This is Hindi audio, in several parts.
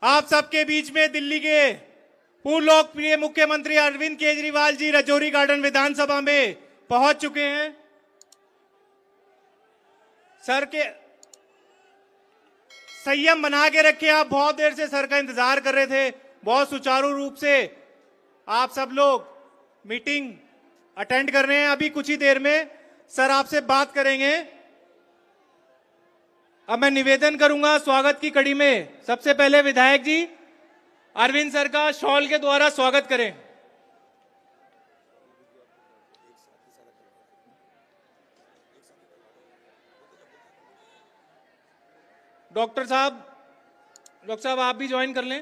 आप सबके बीच में दिल्ली के पूर्व लोकप्रिय मुख्यमंत्री अरविंद केजरीवाल जी रजौरी गार्डन विधानसभा में पहुंच चुके हैं। सर के संयम बना के रखे, आप बहुत देर से सर का इंतजार कर रहे थे। बहुत सुचारू रूप से आप सब लोग मीटिंग अटेंड कर रहे हैं। अभी कुछ ही देर में सर आपसे बात करेंगे। अब मैं निवेदन करूंगा स्वागत की कड़ी में सबसे पहले विधायक जी अरविंद सर का शॉल के द्वारा स्वागत करें। डॉक्टर साहब आप भी ज्वाइन कर लें।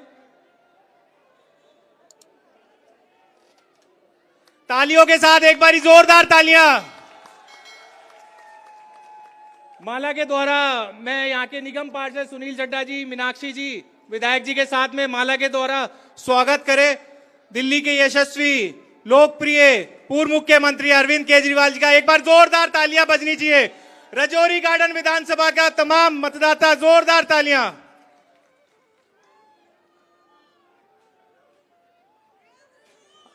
तालियों के साथ एक बारी जोरदार तालियां। माला के द्वारा मैं यहाँ के निगम पार्षद सुनील चड्ढा जी, मीनाक्षी जी, विधायक जी के साथ में माला के द्वारा स्वागत करें दिल्ली के यशस्वी लोकप्रिय पूर्व मुख्यमंत्री अरविंद केजरीवाल जी का। एक बार जोरदार तालियां बजनी चाहिए। रजौरी गार्डन विधानसभा का तमाम मतदाता जोरदार तालियां।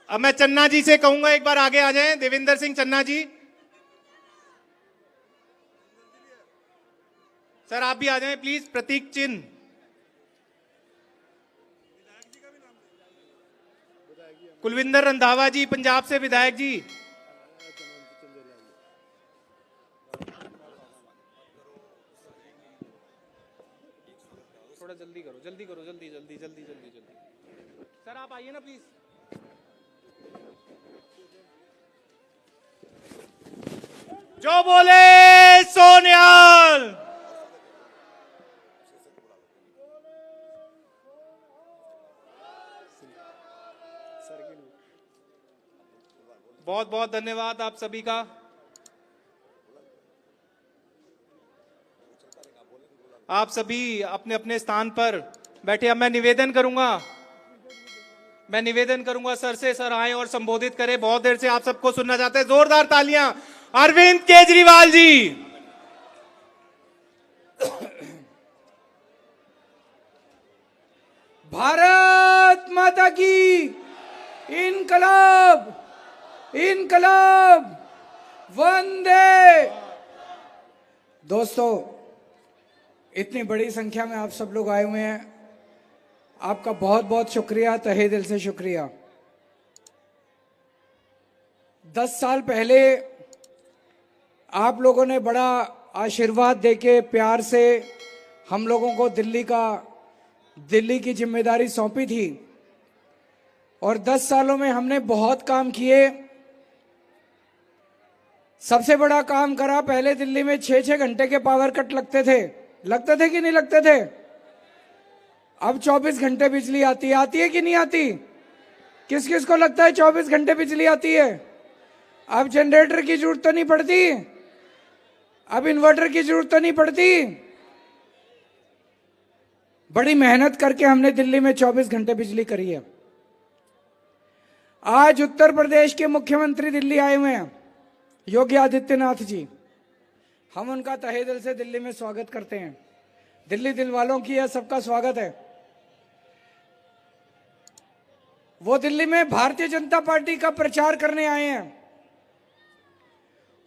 अब मैं चन्ना जी से कहूंगा एक बार आगे आ जाएं। देविंदर सिंह चन्ना जी, सर आप भी आ जाएं प्लीज। प्रतीक चिन्ह, कुलविंदर रंधावा जी पंजाब से विधायक जी, थोड़ा जल्दी करो, जल्दी करो, जल्दी जल्दी जल्दी जल्दी जल्दी। सर आप आइए ना प्लीज। जो बोले सोनियाल। बहुत बहुत धन्यवाद आप सभी का। आप सभी अपने अपने स्थान पर बैठे। अब मैं निवेदन करूंगा सर से, सर आए और संबोधित करें। बहुत देर से आप सबको सुनना चाहते हैं। जोरदार तालियां अरविंद केजरीवाल जी। भारत माता की इनकलाब इनकलाब वंदे। दोस्तों, इतनी बड़ी संख्या में आप सब लोग आए हुए हैं, आपका बहुत बहुत शुक्रिया, तहे दिल से शुक्रिया। 10 साल पहले आप लोगों ने बड़ा आशीर्वाद देके प्यार से हम लोगों को दिल्ली की जिम्मेदारी सौंपी थी और 10 सालों में हमने बहुत काम किए। सबसे बड़ा काम करा, पहले दिल्ली में 6-6 घंटे के पावर कट लगते थे कि नहीं लगते थे? अब 24 घंटे बिजली आती है कि नहीं आती? किस किस को लगता है 24 घंटे बिजली आती है? अब जनरेटर की जरूरत तो नहीं पड़ती, अब इन्वर्टर की जरूरत तो नहीं पड़ती। बड़ी मेहनत करके हमने दिल्ली में 24 घंटे बिजली करी है। आज उत्तर प्रदेश के मुख्यमंत्री दिल्ली आए हुए हैं, योगी आदित्यनाथ जी। हम उनका तहे दिल से दिल्ली में स्वागत करते हैं। दिल्ली दिल वालों की है, सबका स्वागत है। वो दिल्ली में भारतीय जनता पार्टी का प्रचार करने आए हैं।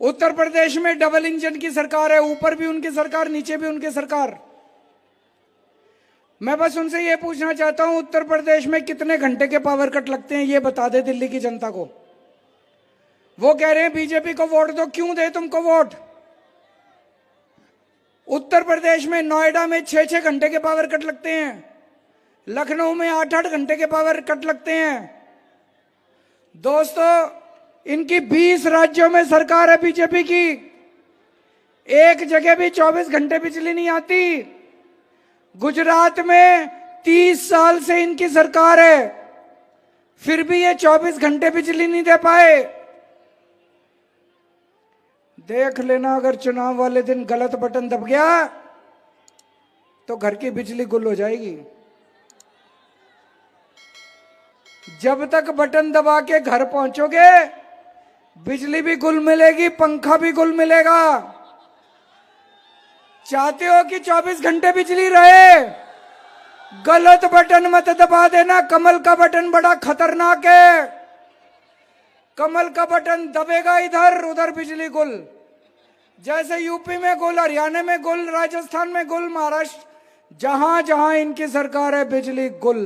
उत्तर प्रदेश में डबल इंजन की सरकार है, ऊपर भी उनकी सरकार, नीचे भी उनकी सरकार। मैं बस उनसे ये पूछना चाहता हूं, उत्तर प्रदेश में कितने घंटे के पावर कट लगते हैं ये बता दे दिल्ली की जनता को। वो कह रहे हैं बीजेपी को वोट दो। क्यों दे तुमको वोट? उत्तर प्रदेश में नोएडा में 6-6 घंटे के पावर कट लगते हैं, लखनऊ में 8-8 घंटे के पावर कट लगते हैं। दोस्तों, इनकी 20 राज्यों में सरकार है बीजेपी की, एक जगह भी 24 घंटे बिजली नहीं आती। गुजरात में 30 साल से इनकी सरकार है, फिर भी ये 24 घंटे बिजली नहीं दे पाए। देख लेना, अगर चुनाव वाले दिन गलत बटन दब गया तो घर की बिजली गुल हो जाएगी। जब तक बटन दबा के घर पहुंचोगे, बिजली भी गुल मिलेगी, पंखा भी गुल मिलेगा। चाहते हो कि 24 घंटे बिजली रहे? गलत बटन मत दबा देना। कमल का बटन बड़ा खतरनाक है। कमल का बटन दबेगा इधर, उधर बिजली गुल। जैसे यूपी में गुल, हरियाणा में गुल, राजस्थान में गुल, महाराष्ट्र, जहां जहां इनकी सरकार है बिजली गुल।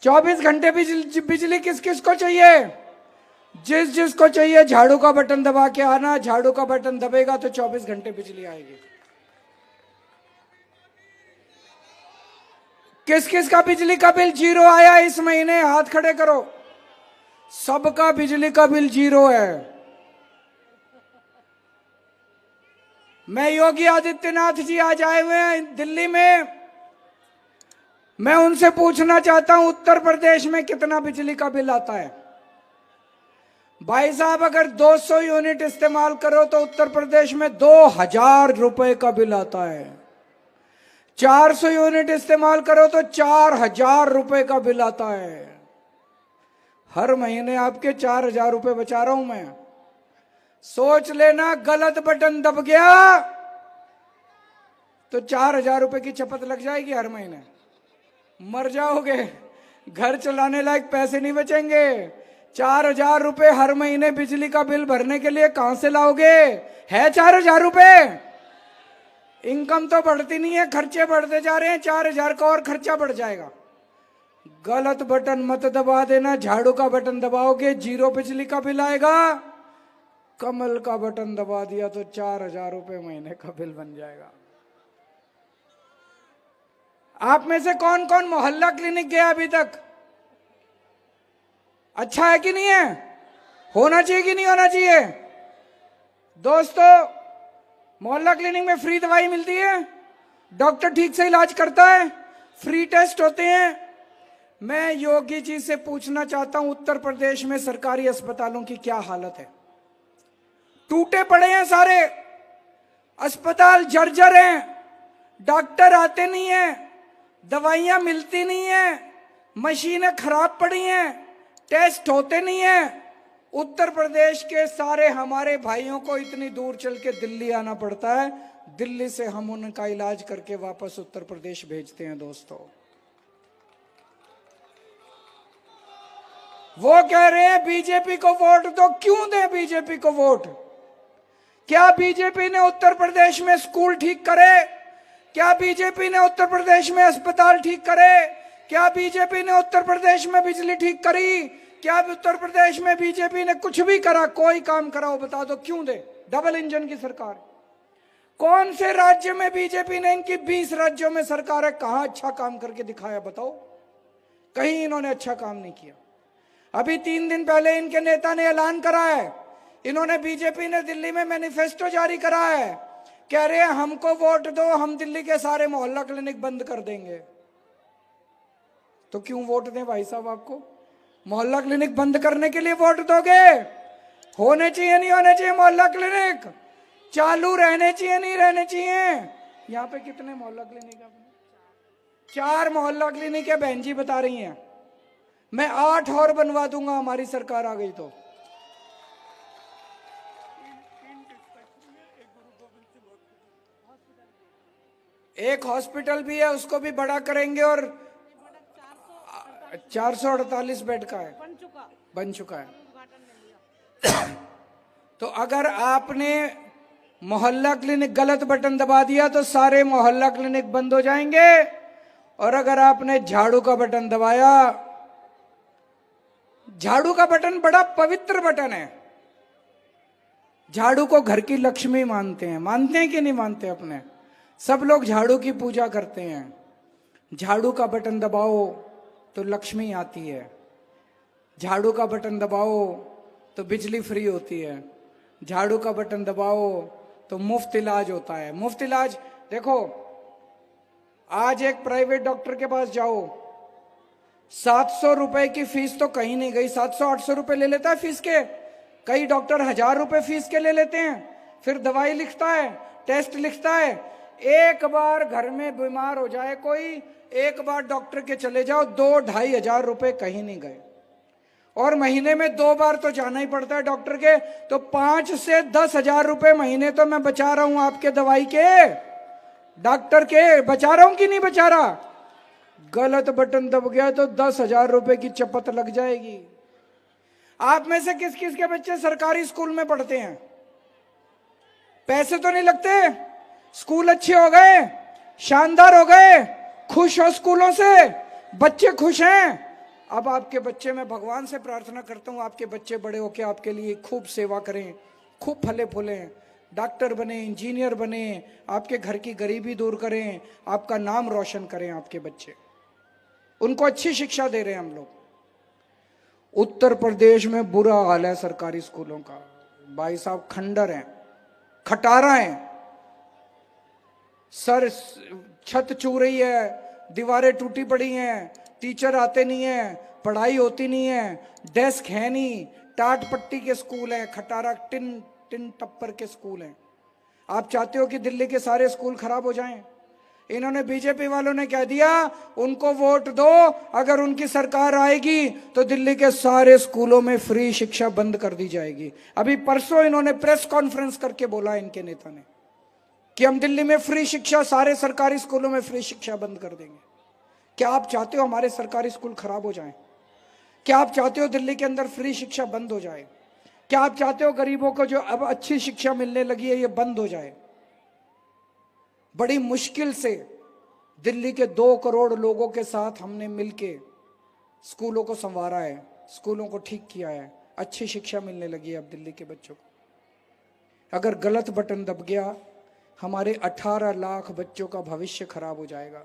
24 घंटे बिजली किस किस को चाहिए? जिस जिसको चाहिए झाड़ू का बटन दबा के आना। झाड़ू का बटन दबेगा तो 24 घंटे बिजली आएगी। किस किस का बिजली का बिल जीरो आया इस महीने? हाथ खड़े करो। सबका बिजली का बिल जीरो है। मैं योगी आदित्यनाथ जी आज आए हुए हैं दिल्ली में। मैं उनसे पूछना चाहता हूं उत्तर प्रदेश में कितना बिजली का बिल आता है? भाई साहब, अगर 200 यूनिट इस्तेमाल करो तो उत्तर प्रदेश में 2000 रुपए का बिल आता है। 400 यूनिट इस्तेमाल करो तो 4000 रुपए का बिल आता है। हर महीने आपके 4000 रुपए बचा रहा हूं मैं। सोच लेना, गलत बटन दब गया तो 4000 रुपए की चपत लग जाएगी हर महीने। मर जाओगे, घर चलाने लायक पैसे नहीं बचेंगे। 4000 रुपए हर महीने बिजली का बिल भरने के लिए कहां से लाओगे? है 4000 रुपए? इनकम तो बढ़ती नहीं है, खर्चे बढ़ते जा रहे हैं। 4000 का और खर्चा बढ़ जाएगा। गलत बटन मत दबा देना। झाड़ू का बटन दबाओगे जीरो बिजली का बिल आएगा। कमल का बटन दबा दिया तो 4000 रुपए महीने का बिल बन जाएगा। आप में से कौन कौन मोहल्ला क्लिनिक गया अभी तक? अच्छा है कि नहीं है? होना चाहिए कि नहीं होना चाहिए? दोस्तों, मोहल्ला क्लिनिक में फ्री दवाई मिलती है, डॉक्टर ठीक से इलाज करता है, फ्री टेस्ट होते हैं। मैं योगी जी से पूछना चाहता हूं उत्तर प्रदेश में सरकारी अस्पतालों की क्या हालत है? टूटे पड़े हैं सारे अस्पताल, जर्जर हैं। डॉक्टर आते नहीं हैं, दवाइयां मिलती नहीं हैं, मशीनें खराब पड़ी हैं, टेस्ट होते नहीं हैं। उत्तर प्रदेश के सारे हमारे भाइयों को इतनी दूर चल के दिल्ली आना पड़ता है। दिल्ली से हम उनका इलाज करके वापस उत्तर प्रदेश भेजते हैं। दोस्तों, वो कह रहे हैं बीजेपी को वोट दो। क्यों दें बीजेपी को वोट? क्या बीजेपी ने उत्तर प्रदेश में स्कूल ठीक करे? क्या बीजेपी ने उत्तर प्रदेश में अस्पताल ठीक करे? क्या बीजेपी ने उत्तर प्रदेश में बिजली ठीक करी? क्या उत्तर प्रदेश में बीजेपी ने कुछ भी करा? कोई काम करा हो बता दो, क्यों दे? डबल इंजन की सरकार। कौन से राज्य में बीजेपी ने, इनकी 20 राज्यों में सरकार है, कहां अच्छा काम करके दिखाया बताओ? कहीं इन्होंने अच्छा काम नहीं किया। अभी 3 दिन पहले इनके नेता ने ऐलान करा है, इन्होंने बीजेपी ने दिल्ली में मैनिफेस्टो जारी करा है, कह रहे हैं हमको वोट दो, हम दिल्ली के सारे मोहल्ला क्लिनिक बंद कर देंगे। तो क्यों वोट दें भाई साहब आपको? मोहल्ला क्लिनिक बंद करने के लिए वोट दोगे? होने चाहिए नहीं होने चाहिए मोहल्ला क्लिनिक? चालू रहने चाहिए नहीं रहने चाहिए? यहाँ पे कितने मोहल्ला क्लिनिक है? 4 मोहल्ला क्लिनिक है, बहन जी बता रही हैं। मैं 8 और बनवा दूंगा हमारी सरकार आ गई तो। एक हॉस्पिटल भी है, उसको भी बड़ा करेंगे और 448 बेड का है, बन चुका है। तो अगर आपने मोहल्ला क्लिनिक गलत बटन दबा दिया तो सारे मोहल्ला क्लिनिक बंद हो जाएंगे। और अगर आपने झाड़ू का बटन दबाया, झाड़ू का बटन बड़ा पवित्र बटन है। झाड़ू को घर की लक्ष्मी मानते हैं कि नहीं मानते? अपने सब लोग झाड़ू की पूजा करते हैं। झाड़ू का बटन दबाओ तो लक्ष्मी आती है। झाड़ू का बटन दबाओ तो बिजली फ्री होती है। झाड़ू का बटन दबाओ तो मुफ्त इलाज होता है। मुफ्त इलाज देखो, आज एक प्राइवेट डॉक्टर के पास जाओ, 700 रुपए की फीस तो कहीं नहीं गई, 700-800 रुपए ले लेता है फीस के। कई डॉक्टर 1000 रुपए फीस के ले लेते हैं। फिर दवाई लिखता है, टेस्ट लिखता है। एक बार घर में बीमार हो जाए कोई, एक बार डॉक्टर के चले जाओ, 2-2.5 हजार रुपए कहीं नहीं गए। और महीने में 2 बार तो जाना ही पड़ता है डॉक्टर के, तो 5 से 10 हजार रुपए महीने तो मैं बचा रहा हूं आपके दवाई के। डॉक्टर के बचा रहा हूं कि नहीं बचा रहा? गलत बटन दब गया तो 10,000 रुपए की चपत लग जाएगी। आप में से किस किस के बच्चे सरकारी स्कूल में पढ़ते हैं? पैसे तो नहीं लगते, स्कूल अच्छे हो गए, शानदार हो गए, खुश हो स्कूलों से, बच्चे खुश हैं। अब आपके बच्चे, मैं भगवान से प्रार्थना करता हूं आपके बच्चे बड़े होकर आपके लिए खूब सेवा करें, खूब फले फूलें, डॉक्टर बने, इंजीनियर बने, आपके घर की गरीबी दूर करें, आपका नाम रोशन करें आपके बच्चे। उनको अच्छी शिक्षा दे रहे हैं हम लोग। उत्तर प्रदेश में बुरा हाल है सरकारी स्कूलों का। भाई साहब खंडर हैं, खटारा हैं, सर छत चू रही है, दीवारें टूटी पड़ी हैं, टीचर आते नहीं हैं, पढ़ाई होती नहीं है, डेस्क है नहीं, टाट पट्टी के स्कूल हैं, खटारा टिन टिन टप्पर के स्कूल हैं। आप चाहते हो कि दिल्ली के सारे स्कूल खराब हो जाएं? इन्होंने, बीजेपी वालों ने कह दिया उनको वोट दो, अगर उनकी सरकार आएगी तो दिल्ली के सारे स्कूलों में फ्री शिक्षा बंद कर दी जाएगी। अभी परसों इन्होंने प्रेस कॉन्फ्रेंस करके बोला, इनके नेता ने, कि हम दिल्ली में फ्री शिक्षा, सारे सरकारी स्कूलों में फ्री शिक्षा बंद कर देंगे। क्या आप चाहते हो हमारे सरकारी स्कूल खराब हो जाएं? क्या आप चाहते हो दिल्ली के अंदर फ्री शिक्षा बंद हो जाए? क्या आप चाहते हो गरीबों को जो अब अच्छी शिक्षा मिलने लगी है ये बंद हो जाए? बड़ी मुश्किल से दिल्ली के 2 करोड़ लोगों के साथ हमने मिलके स्कूलों को संवारा है, स्कूलों को ठीक किया है, अच्छी शिक्षा मिलने लगी है अब दिल्ली के बच्चों को। अगर गलत बटन दब गया, हमारे 18 लाख बच्चों का भविष्य खराब हो जाएगा।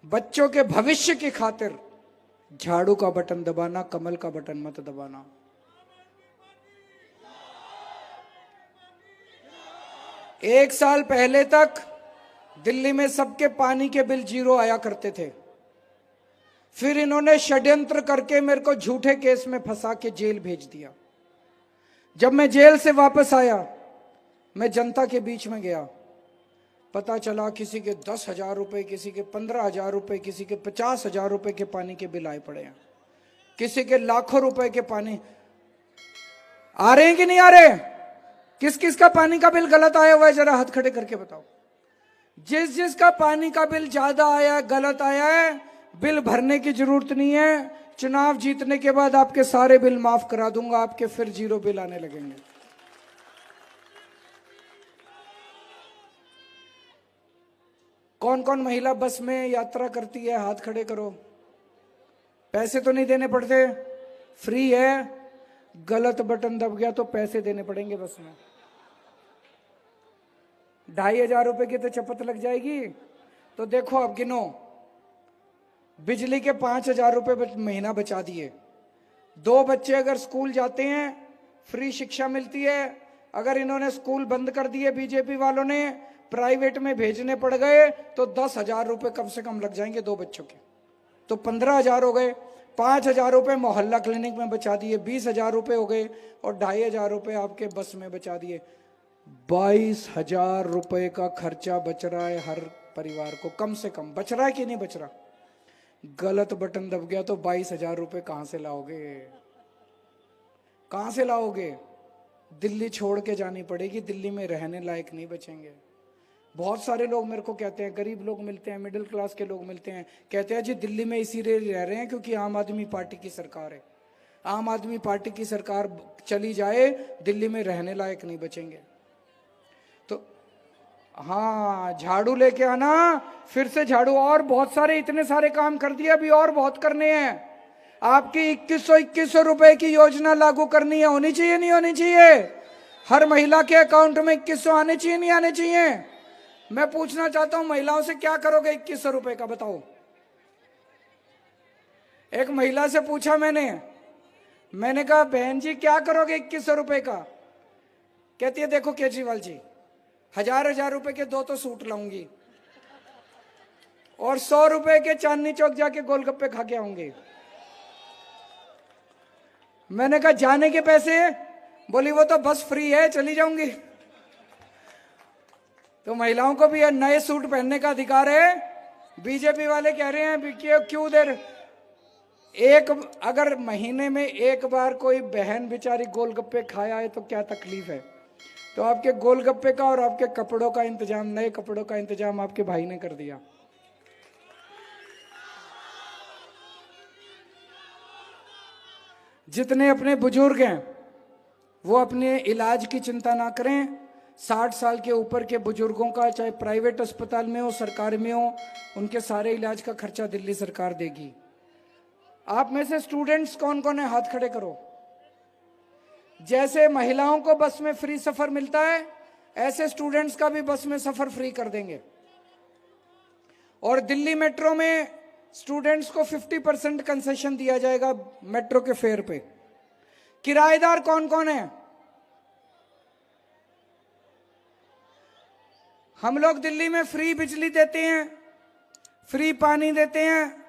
बच्चों के भविष्य की खातिर झाड़ू का बटन दबाना, कमल का बटन मत दबाना। एक साल पहले तक दिल्ली में सबके पानी के बिल 0 आया करते थे। फिर इन्होंने षड्यंत्र करके मेरे को झूठे केस में फंसा के जेल भेज दिया। जब मैं जेल से वापस आया, मैं जनता के बीच में गया, पता चला किसी के 10,000 रुपए, किसी के 15,000 रुपए, किसी के 50,000 रुपए के पानी के बिल आए पड़े हैं, किसी के लाखों रुपए के पानी आ रहे हैं कि नहीं आ रहे? किस किस का पानी का बिल गलत आया हुआ है, जरा हाथ खड़े करके बताओ। जिस जिसका पानी का बिल ज्यादा आया है, गलत आया है, बिल भरने की जरूरत नहीं है। चुनाव जीतने के बाद आपके सारे बिल माफ करा दूंगा, आपके फिर 0 बिल आने लगेंगे। कौन कौन महिला बस में यात्रा करती है, हाथ खड़े करो। पैसे तो नहीं देने पड़ते, फ्री है। गलत बटन दब गया तो पैसे देने पड़ेंगे बस में। 2,500 रुपए की तो चपत लग जाएगी। तो देखो अब गिनो, बिजली के 5,000 रुपए महीना बचा दिए। 2 बच्चे अगर स्कूल जाते हैं फ्री शिक्षा मिलती है। अगर इन्होंने स्कूल बंद कर दिए बीजेपी वालों ने, प्राइवेट में भेजने पड़ गए, तो 10,000 रुपए कम से कम लग जाएंगे 2 बच्चों के, तो 15,000 हो गए। 5,000 रुपए मोहल्ला क्लिनिक में बचा दिए, 20,000 रुपए हो गए, और 2,500 रुपए आपके बस में बचा दिए। 22,000 रुपए का खर्चा बच रहा है हर परिवार को, कम से कम बच रहा है कि नहीं बच रहा? गलत बटन दब गया तो 22,000 रुपए कहां से लाओगे? कहां से लाओगे? दिल्ली छोड़ के जानी पड़ेगी, दिल्ली में रहने लायक नहीं बचेंगे। बहुत सारे लोग मेरे को कहते हैं, गरीब लोग मिलते हैं, मिडिल क्लास के लोग मिलते हैं, कहते हैं जी दिल्ली में इसीलिए रह रहे हैं क्योंकि आम आदमी पार्टी की सरकार है। आम आदमी पार्टी की सरकार चली जाए, दिल्ली में रहने लायक नहीं बचेंगे। तो हाँ, झाड़ू लेके आना, फिर से झाड़ू। और बहुत सारे, इतने सारे काम कर दिए, अभी और बहुत करने हैं। आपकी 2100 रुपए की योजना लागू करनी है, होनी चाहिए नहीं होनी चाहिए? हर महिला के अकाउंट में 2100 आने चाहिए नहीं आने चाहिए? मैं पूछना चाहता हूं, महिलाओं से क्या करोगे 2100 रुपए का, बताओ। एक महिला से पूछा मैंने कहा बहन जी क्या करोगे 2100 रुपए का? कहती है देखो केजरीवाल जी, 1000 रुपए के 2 तो सूट लाऊंगी और 100 रुपए के चांदनी चौक जाके गोलगप्पे खा के आऊंगी। मैंने कहा जाने के पैसे? बोली वो तो बस फ्री है, चली जाऊंगी। तो महिलाओं को भी नए सूट पहनने का अधिकार है। बीजेपी वाले कह रहे हैं कि क्यों देर, अगर महीने में एक बार कोई बहन बेचारी गोलगप्पे खाया है तो क्या तकलीफ है? तो आपके गोलगप्पे का और आपके कपड़ों का इंतजाम, नए कपड़ों का इंतजाम आपके भाई ने कर दिया। जितने अपने बुजुर्ग हैं वो अपने इलाज की चिंता ना करें। 60 साल के ऊपर के बुजुर्गों का, चाहे प्राइवेट अस्पताल में हो, सरकार में हो, उनके सारे इलाज का खर्चा दिल्ली सरकार देगी। आप में से स्टूडेंट्स कौन कौन है, हाथ खड़े करो। जैसे महिलाओं को बस में फ्री सफर मिलता है, ऐसे स्टूडेंट्स का भी बस में सफर फ्री कर देंगे। और दिल्ली मेट्रो में स्टूडेंट्स को 50% कंसेशन दिया जाएगा मेट्रो के फेयर पे। किराएदार कौन कौन है? हम लोग दिल्ली में फ्री बिजली देते हैं, फ्री पानी देते हैं,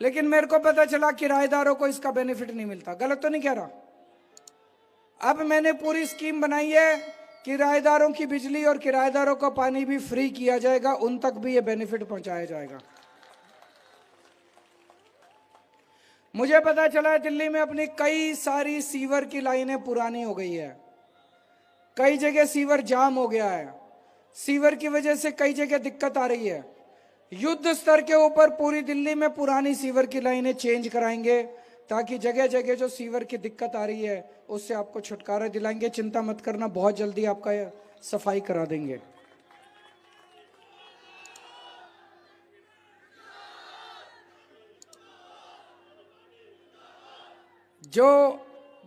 लेकिन मेरे को पता चला किराएदारों को इसका बेनिफिट नहीं मिलता। गलत तो नहीं कह रहा? अब मैंने पूरी स्कीम बनाई है, किराएदारों की बिजली और किराएदारों का पानी भी फ्री किया जाएगा, उन तक भी ये बेनिफिट पहुंचाया जाएगा। मुझे पता चला है दिल्ली में अपनी कई सारी सीवर की लाइनें पुरानी हो गई है, कई जगह सीवर जाम हो गया है, सीवर की वजह से कई जगह दिक्कत आ रही है। युद्ध स्तर के ऊपर पूरी दिल्ली में पुरानी सीवर की लाइनें चेंज कराएंगे, ताकि जगह जगह जो सीवर की दिक्कत आ रही है उससे आपको छुटकारा दिलाएंगे। चिंता मत करना, बहुत जल्दी आपका यह सफाई करा देंगे। जो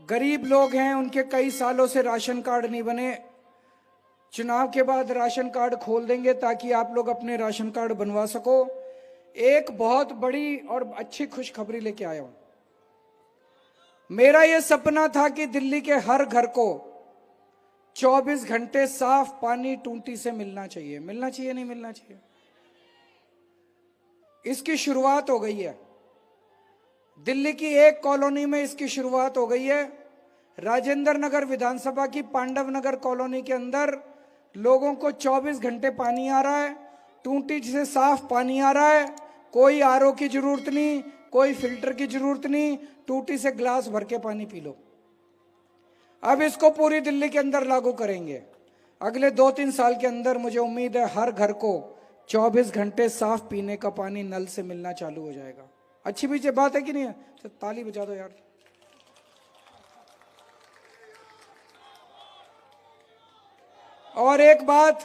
गरीब लोग हैं, उनके कई सालों से राशन कार्ड नहीं बने, चुनाव के बाद राशन कार्ड खोल देंगे ताकि आप लोग अपने राशन कार्ड बनवा सको। एक बहुत बड़ी और अच्छी खुशखबरी लेके आया हूं। मेरा यह सपना था कि दिल्ली के हर घर को 24 घंटे साफ पानी टूटी से मिलना चाहिए। मिलना चाहिए, नहीं मिलना चाहिए? इसकी शुरुआत हो गई है। दिल्ली की एक कॉलोनी में इसकी शुरुआत हो गई है। राजेंद्र नगर विधानसभा की पांडव नगर कॉलोनी के अंदर लोगों को 24 घंटे पानी आ रहा है, टूटी से साफ पानी आ रहा है। कोई आरओ की जरूरत नहीं, कोई फिल्टर की जरूरत नहीं, टूटी से ग्लास भर के पानी पी लो। अब इसको पूरी दिल्ली के अंदर लागू करेंगे। अगले 2-3 साल के अंदर मुझे उम्मीद है हर घर को 24 घंटे साफ पीने का पानी नल से मिलना चालू हो जाएगा। अच्छी भी बात है कि नहीं है? तो ताली बजा दो यार। और एक बात,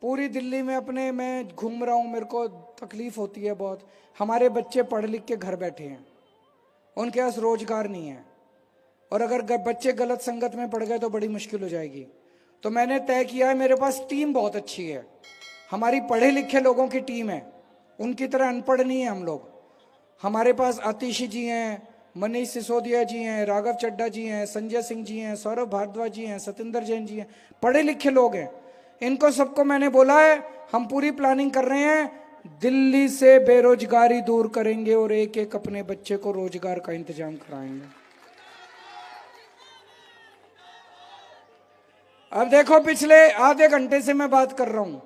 पूरी दिल्ली में अपने मैं घूम रहा हूं, मेरे को तकलीफ होती है बहुत। हमारे बच्चे पढ़ लिख के घर बैठे हैं, उनके पास रोजगार नहीं है, और अगर बच्चे गलत संगत में पड़ गए तो बड़ी मुश्किल हो जाएगी। तो मैंने तय किया है, मेरे पास टीम बहुत अच्छी है, हमारी पढ़े लिखे लोगों की टीम है, उनकी तरह अनपढ़ नहीं है हम लोग। हमारे पास आतिशी जी हैं, मनीष सिसोदिया जी हैं, राघव चड्ढा जी हैं, संजय सिंह जी हैं, सौरभ भारद्वाज जी हैं, सतिंदर जैन जी हैं, पढ़े लिखे लोग हैं। इनको सबको मैंने बोला है, हम पूरी प्लानिंग कर रहे हैं, दिल्ली से बेरोजगारी दूर करेंगे और एक एक अपने बच्चे को रोजगार का इंतजाम कराएंगे। अब देखो, पिछले आधे घंटे से मैं बात कर रहा हूं,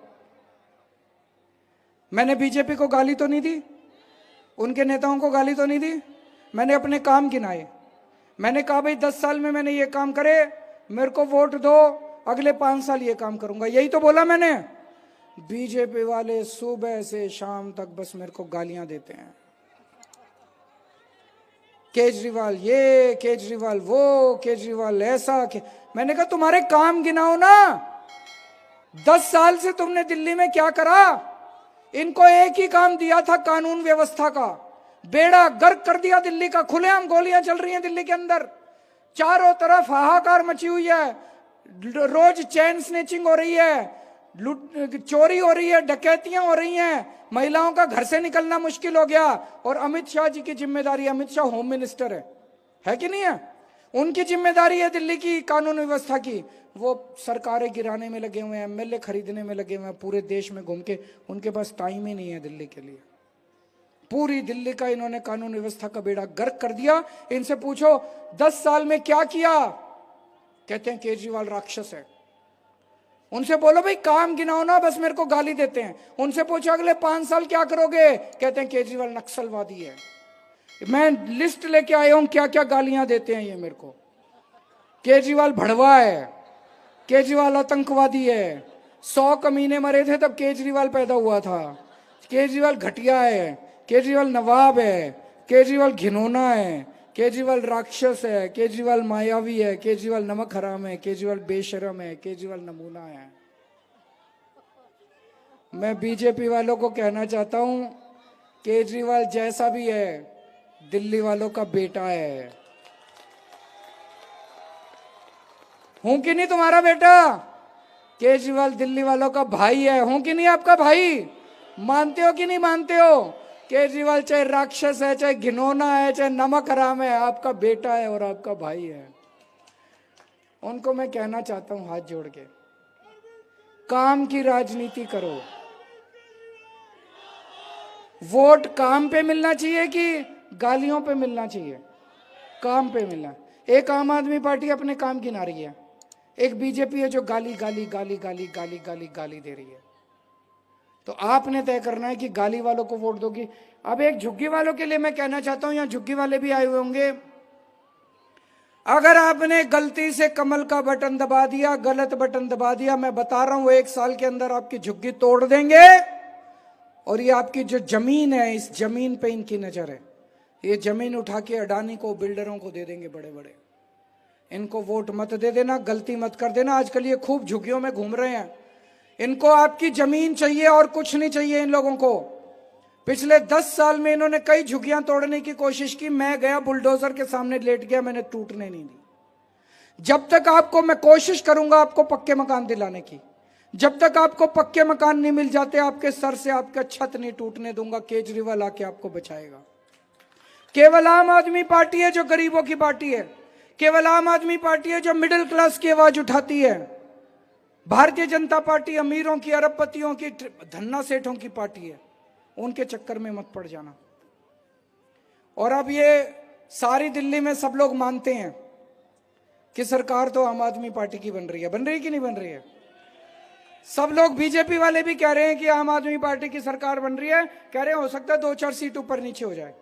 मैंने बीजेपी को गाली तो नहीं दी, उनके नेताओं को गाली तो नहीं दी, मैंने अपने काम गिनाए। मैंने कहा भाई 10 साल में मैंने ये काम करे, मेरे को वोट दो, अगले 5 साल ये काम करूंगा, यही तो बोला मैंने। बीजेपी वाले सुबह से शाम तक बस मेरे को गालियां देते हैं, केजरीवाल ये, केजरीवाल वो, केजरीवाल ऐसा। मैंने कहा तुम्हारे काम गिनाओ ना, 10 साल से तुमने दिल्ली में क्या करा? इनको एक ही काम दिया था, कानून व्यवस्था का बेड़ा गर्क कर दिया दिल्ली का। खुलेआम गोलियां चल रही हैं दिल्ली के अंदर, चारों तरफ हाहाकार मची हुई है, रोज चैन स्नेचिंग हो रही है, चोरी हो रही है, डकैतियां हो रही हैं, महिलाओं का घर से निकलना मुश्किल हो गया। और अमित शाह जी की जिम्मेदारी, अमित शाह होम मिनिस्टर है कि नहीं है? उनकी जिम्मेदारी है दिल्ली की कानून व्यवस्था की। वो सरकारें गिराने में लगे हुए हैं, एमएलए खरीदने में लगे हुए हैं, पूरे देश में घूम के, उनके पास टाइम ही नहीं है दिल्ली के लिए। पूरी दिल्ली का इन्होंने कानून व्यवस्था का बेड़ा गर्क कर दिया। इनसे पूछो 10 साल में क्या किया, कहते हैं केजरीवाल राक्षस है। उनसे बोलो भाई काम गिनाओ ना, बस मेरे को गाली देते हैं। उनसे पूछो अगले 5 साल क्या करोगे, कहते हैं केजरीवाल नक्सलवादी है। मैं लिस्ट लेके आया हूं क्या क्या गालियां देते हैं ये मेरे को। केजरीवाल भड़वा है, केजरीवाल आतंकवादी है। 100 कमीने मरे थे तब केजरीवाल पैदा हुआ था। केजरीवाल घटिया है, केजरीवाल नवाब है, केजरीवाल घिनौना है, केजरीवाल राक्षस है, केजरीवाल मायावी है, केजरीवाल नमक हराम है, केजरीवाल बेशरम है, केजरीवाल नमूना है। मैं बीजेपी वालों को कहना चाहता हूं, केजरीवाल जैसा भी है दिल्ली वालों का बेटा है। हूं कि नहीं तुम्हारा बेटा? केजरीवाल दिल्ली वालों का भाई है। हूं कि नहीं आपका भाई? मानते हो कि नहीं मानते हो? केजरीवाल चाहे राक्षस है, चाहे घिनौना है, चाहे नमक हराम है, आपका बेटा है और आपका भाई है। उनको मैं कहना चाहता हूं हाथ जोड़ के, काम की राजनीति करो। वोट काम पे मिलना चाहिए कि गालियों पे मिलना चाहिए? काम पे मिलना। एक आम आदमी पार्टी अपने काम गिना रही है, एक बीजेपी है जो गाली गाली गाली गाली गाली गाली गाली दे रही है। तो आपने तय करना है कि गाली वालों को वोट दोगी। अब एक झुग्गी वालों के लिए मैं कहना चाहता हूं, यहां झुग्गी वाले भी आए हुए होंगे, अगर आपने गलती से कमल का बटन दबा दिया, गलत बटन दबा दिया, मैं बता रहा हूं 1 साल के अंदर आपकी झुग्गी तोड़ देंगे। और ये आपकी जो जमीन है, इस जमीन पे इनकी नजर है। ये जमीन उठा के अडानी को, बिल्डरों को दे देंगे बड़े बड़े। इनको वोट मत दे देना, गलती मत कर देना। आजकल ये खूब झुग्गियों में घूम रहे हैं। इनको आपकी जमीन चाहिए और कुछ नहीं चाहिए इन लोगों को। पिछले 10 साल में इन्होंने कई झुग्गियां तोड़ने की कोशिश की। मैं गया बुलडोजर के सामने लेट गया, मैंने टूटने नहीं दी। जब तक आपको मैं कोशिश करूंगा आपको पक्के मकान दिलाने की, जब तक आपको पक्के मकान नहीं मिल जाते, आपके सर से आपका छत नहीं टूटने दूंगा। केजरीवाल आके आपको बचाएगा। केवल आम आदमी पार्टी है जो गरीबों की पार्टी है। केवल आम आदमी पार्टी है जो मिडिल क्लास की आवाज उठाती है। भारतीय जनता पार्टी अमीरों की, अरबपतियों की, धन्ना सेठों की पार्टी है। उनके चक्कर में मत पड़ जाना। और अब ये सारी दिल्ली में सब लोग मानते हैं कि सरकार तो आम आदमी पार्टी की बन रही है। बन रही कि नहीं बन रही है? सब लोग, बीजेपी वाले भी कह रहे हैं कि आम आदमी पार्टी की सरकार बन रही है। कह रहे हैं हो सकता है 2-4 सीट ऊपर नीचे हो जाए।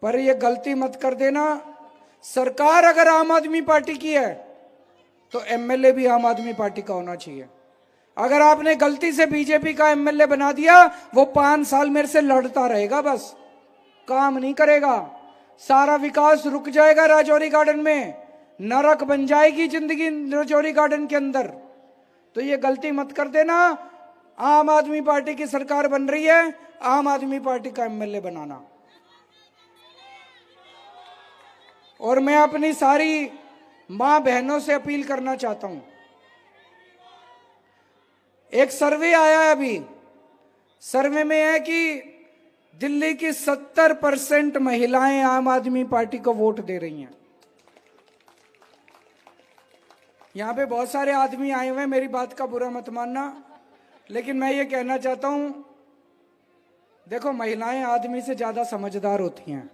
पर ये गलती मत कर देना, सरकार अगर आम आदमी पार्टी की है तो एमएलए भी आम आदमी पार्टी का होना चाहिए। अगर आपने गलती से बीजेपी का एमएलए बना दिया, वो 5 साल मेरे से लड़ता रहेगा, बस काम नहीं करेगा। सारा विकास रुक जाएगा राजौरी गार्डन में, नरक बन जाएगी जिंदगी राजौरी गार्डन के अंदर। तो ये गलती मत कर देना। आम आदमी पार्टी की सरकार बन रही है, आम आदमी पार्टी का एमएलए बनाना। और मैं अपनी सारी मां बहनों से अपील करना चाहता हूं, एक सर्वे आया है अभी। सर्वे में है कि दिल्ली की 70% महिलाएं आम आदमी पार्टी को वोट दे रही हैं। यहां पे बहुत सारे आदमी आए हुए हैं, मेरी बात का बुरा मत मानना, लेकिन मैं ये कहना चाहता हूं, देखो महिलाएं आदमी से ज्यादा समझदार होती हैं।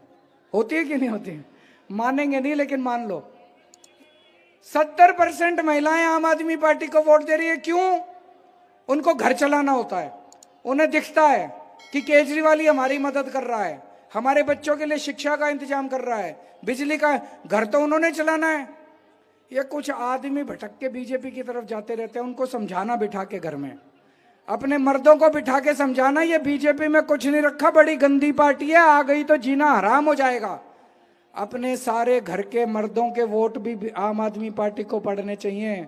होती है कि नहीं होती है? मानेंगे नहीं लेकिन मान लो 70% महिलाएं आम आदमी पार्टी को वोट दे रही है। क्यों? उनको घर चलाना होता है। उन्हें दिखता है कि केजरीवाल ही हमारी मदद कर रहा है, हमारे बच्चों के लिए शिक्षा का इंतजाम कर रहा है, बिजली का घर तो उन्होंने चलाना है। ये कुछ आदमी भटक के बीजेपी की तरफ जाते रहते हैं, उनको समझाना बिठा के घर में, अपने मर्दों को बिठा के समझाना ये बीजेपी में कुछ नहीं रखा, बड़ी गंदी पार्टी है, आ गई तो जीना हराम हो जाएगा। अपने सारे घर के मर्दों के वोट भी आम आदमी पार्टी को पड़ने चाहिए।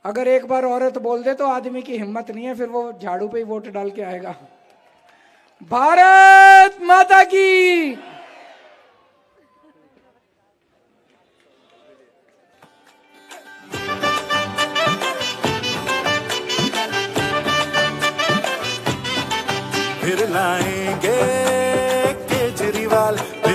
अगर एक बार औरत बोल दे तो आदमी की हिम्मत नहीं है, फिर वो झाड़ू पे ही वोट डाल के आएगा। भारत माता की। फिर लाएंगे